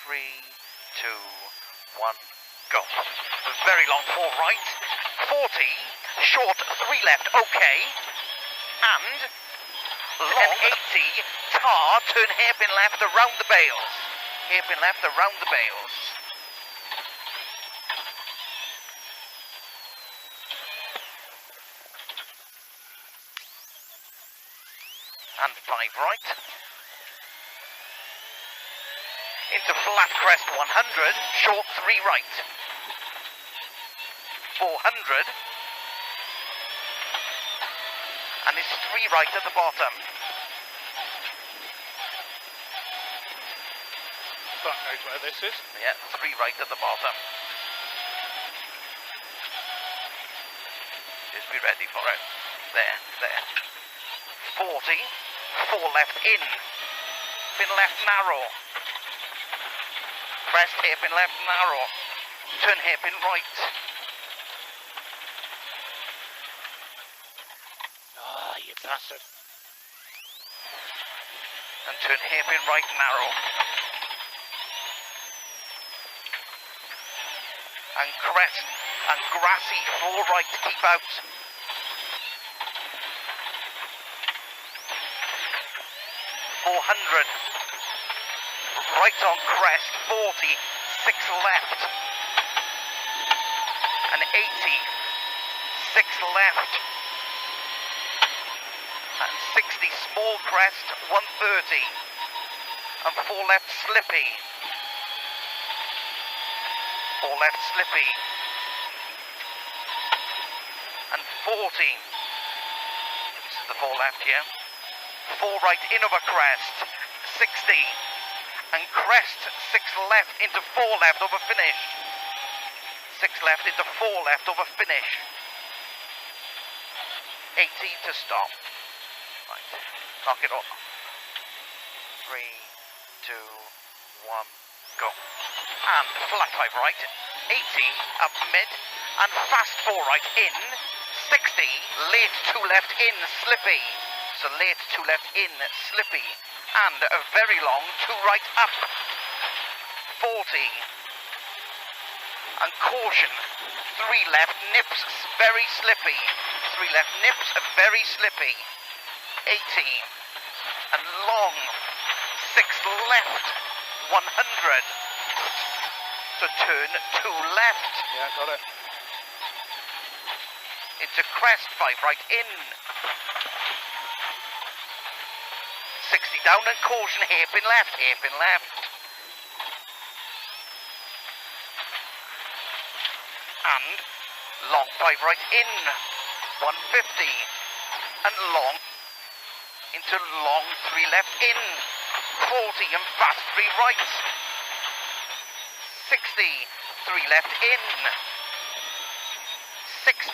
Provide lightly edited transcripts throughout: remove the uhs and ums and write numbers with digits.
3, 2, 1, go. Very long 4 right, 40, short 3 left, okay, and long 80, tar, turn hairpin left around the bales. Hairpin left around the bales. And 5 right. Into flat crest 100, short 3 right. 400. And it's 3 right at the bottom. That knows where this is. Yeah, 3 right at the bottom. Just be ready for it. There. 40, 4 left in. Pin left narrow. Crest hairpin left narrow. Turn hairpin right. Ah, you bastard. And turn hairpin right narrow. And crest and grassy 4 right to keep out. Right on crest, 40, 6 left, and 80, 6 left, and 60, small crest, 130, and 4 left slippy, 4 left slippy, and 40, this is the 4 left here, 4 right in over crest, 60, and crest 6 left into 4 left over finish, 6 left into 4 left over finish, 80 to stop. Right, knock it up. 3, 2, 1, go. And flat 5 right, 80 up mid, and fast 4 right in, 60, late 2 left in, slippy. So late 2 left in, slippy, and a very long 2 right up, 40, and caution, 3 left nips, very slippy, 3 left nips, very slippy, 80, and long, 6 left, 100, so turn 2 left. Yeah, got it. Into crest, 5 right in. 60 down and caution, hairpin left, hairpin left. And long 5 right in, 150. And long, into long 3 left in, 40 and fast 3 right. 60, 3 left in, 60.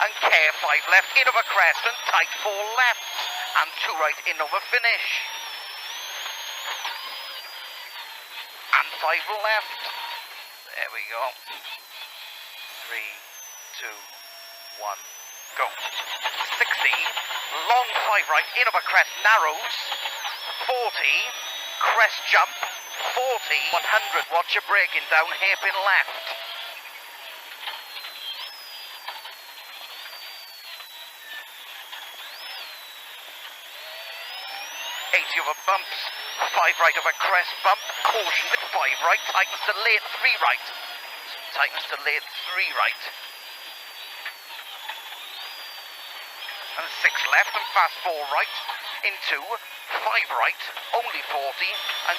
And care 5 left in over crest and tight 4 left. And 2 right in over finish. And 5 left. There we go. 3, 2, 1, go. 60, long 5 right in over crest, narrows. 40, crest jump. 40, 100, watch your braking down, hairpin left. 80 over bumps, 5 right over crest bump, caution, 5 right, tightens to late, 3 right, tightens to late, 3 right, and 6 left and fast 4 right, into 5 right, only 40, and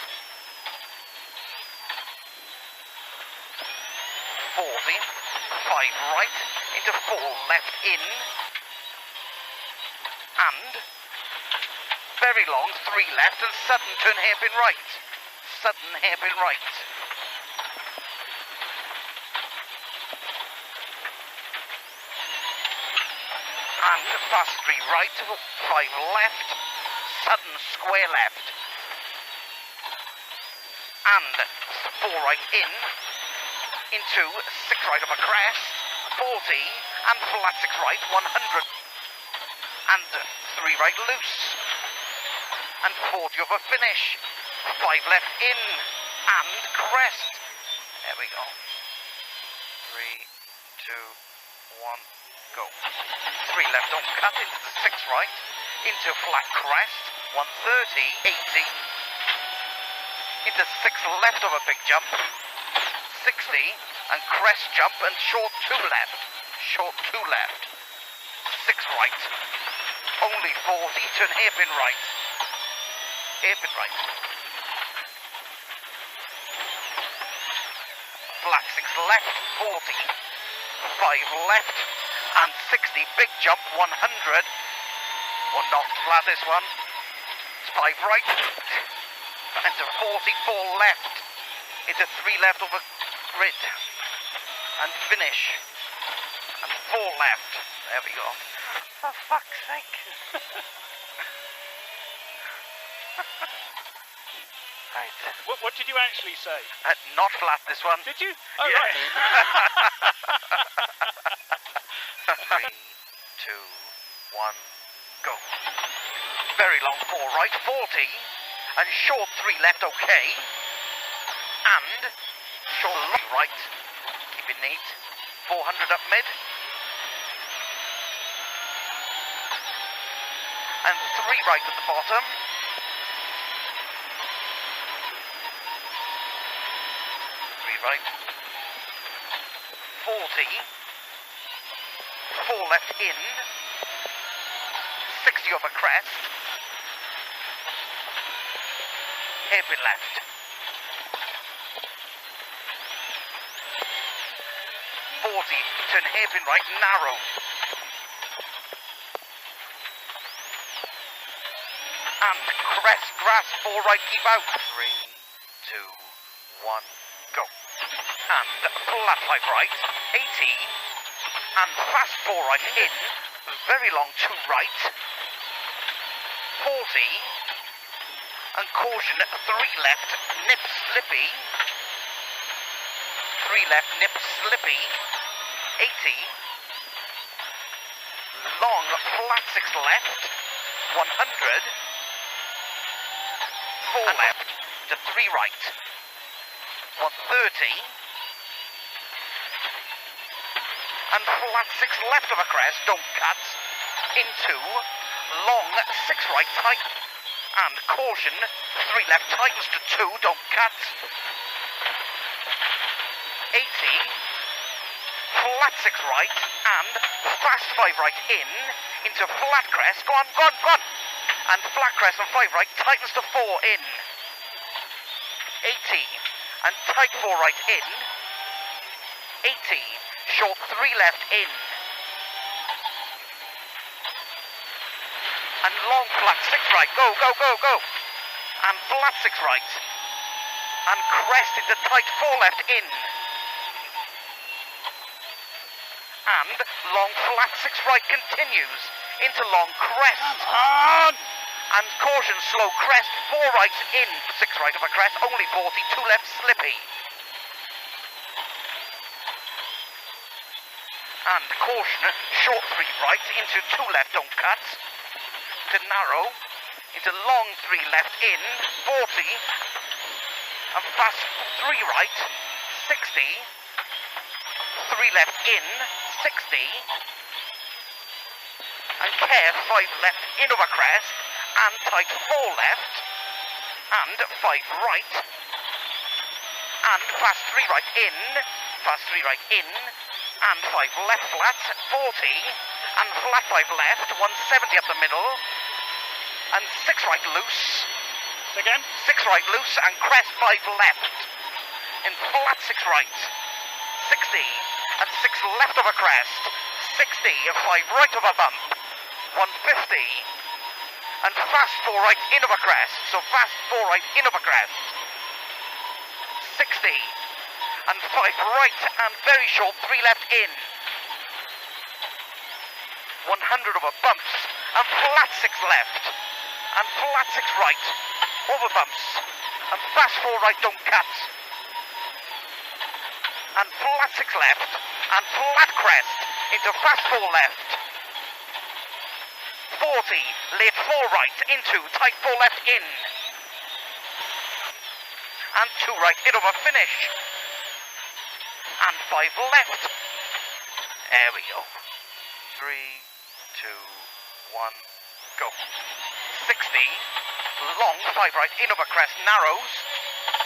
40, 5 right, into 4 left in, and very long, 3 left, and sudden turn hairpin right. Sudden hairpin right. And fast 3 right, 5 left, sudden square left. And 4 right in, into 6 right over crest, 40, and flat 6 right, 100. And 3 right loose. And 40 over finish, 5 left in, and crest. There we go. 3, 2, 1, go. 3 left, don't cut into the 6 right, into flat crest, 130, 80, into 6 left of a big jump, 60, and crest jump and short 2 left, short 2 left, 6 right, only 40, turn hairpin right, hairpin right. Flat 6 left, 40, 5 left, and 60, big jump, 100, or not flat this one, it's 5 right, into 44 left, into 3 left over grid, and finish, and 4 left, there we go. For fuck's sake. Right. What did you actually say? Not flat this one. Did you? Oh, yeah. right. 3, 2, 1, go. Very long 4 right, 40, and short 3 left, okay. And short right, keep it neat. 400 up mid. And 3 right at the bottom. 3 right. 40. 4 left in. 60 over crest. Hairpin left. 40, turn hairpin right, narrow. And crest, grass, 4 right, keep out. 3, 2, 1, go. And flat 5 right, 80, and fast 4 right in, very long 2 right, 40, and caution 3 left, nip slippy, 3 left, nip slippy, 80, long flat 6 left, 100, 4 left to 3 right, 130, and flat 6 left of a crest, don't cut, into long 6 right tight, and caution 3 left tightens to 2, don't cut, 80, flat 6 right, and fast 5 right in, into flat crest, go on, go on, go on, and flat crest and 5 right, tightens to 4 in, 80, and tight 4 right in, 80, short 3 left in, and long flat 6 right, go, go, go, go, and flat 6 right, and crest into tight 4 left in, and long flat 6 right continues into long crest, and caution slow crest, 4 right in, 6 right of a crest, only 40, 2 left slippy, and caution short 3 right into 2 left, don't cut, to narrow, into long 3 left in, 40, and fast 3 right, 60, 3 left in, 60, and care 5 left in over crest, and tight 4 left, and 5 right, and fast 3 right in, fast 3 right in, and 5 left flat, 40, and flat 5 left, 170 up the middle, and 6 right loose, Again? 6 right loose, and crest 5 left, in flat 6 right, 60, and 6 left of a crest, 60, and 5 right of a bump, 150, and fast 4 right in of a crest, so fast 4 right in of a crest, 60, and 5 right, and very short 3 left in, 100 over bumps, and flat 6 left, and flat 6 right, over bumps, and fast 4 right, don't cut, and flat 6 left, and flat crest, into fast 4 left, 40, late 4 right, into tight 4 left in, and 2 right, in over finish. And 5 left. There we go. 3, 2, 1, go. 60, long, 5 right, in over crest, narrows.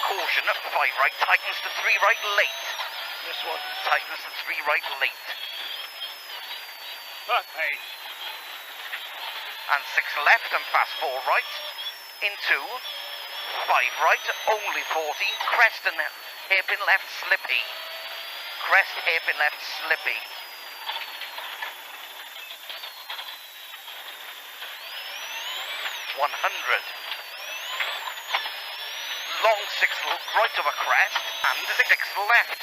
Caution, 5 right, tightens to 3 right, late. This one. Tightens to 3 right, late. Fuck me. And 6 left and fast 4 right. Into 5 right, only 40. Crest and hairpin left, slippy. Crest, hairpin left, slippy. .100. Long 6 right over crest and 6 left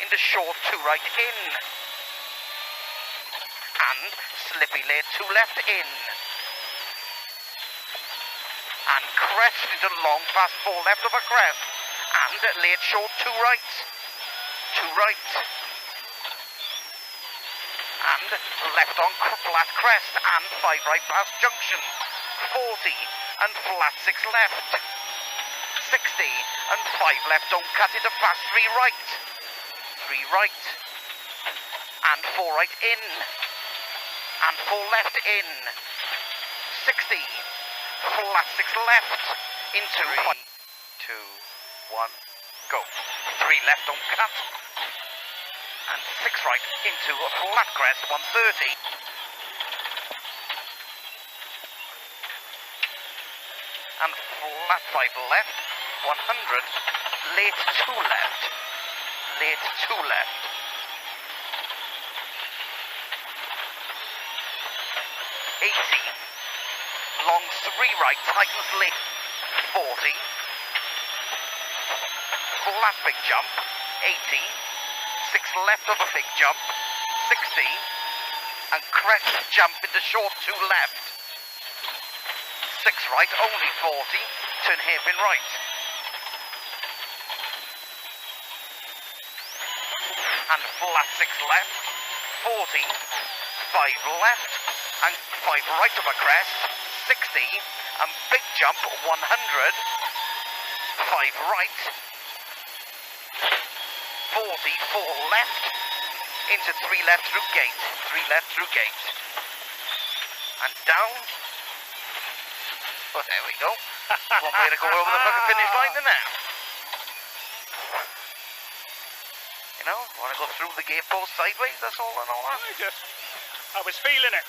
into short 2 right in. And slippy late 2 left in. And crest into long fast 4 left over crest. And late short 2 right. 2 right. And left on flat crest and 5 right past junction. 40 and flat 6 left. 60 and 5 left, don't cut into fast 3 right. 3 right. And 4 right in. And 4 left in. 60. Flat 6 left. Into 3, 2, 1, go. 3 left, don't cut. And 6 right into a flat crest, 130. And flat 5 left, 100. Late 2 left. Late 2 left. 80. Long 3 right, tightens late. 40. Flat big jump. 80. 6 left of a big jump. 60. And crest jump into short 2 left. 6 right, only 40. Turn hairpin right. And flat 6 left. 40. 5 left. And 5 right of a crest. 60. And big jump, 100. 5 right. 40, 4 left. Into 3 left through gate. 3 left through gate. And down. Well, there we go. One way to go over the fucking finish line then now. You know, want to go through the gate post sideways, that's all and all that. I was feeling it.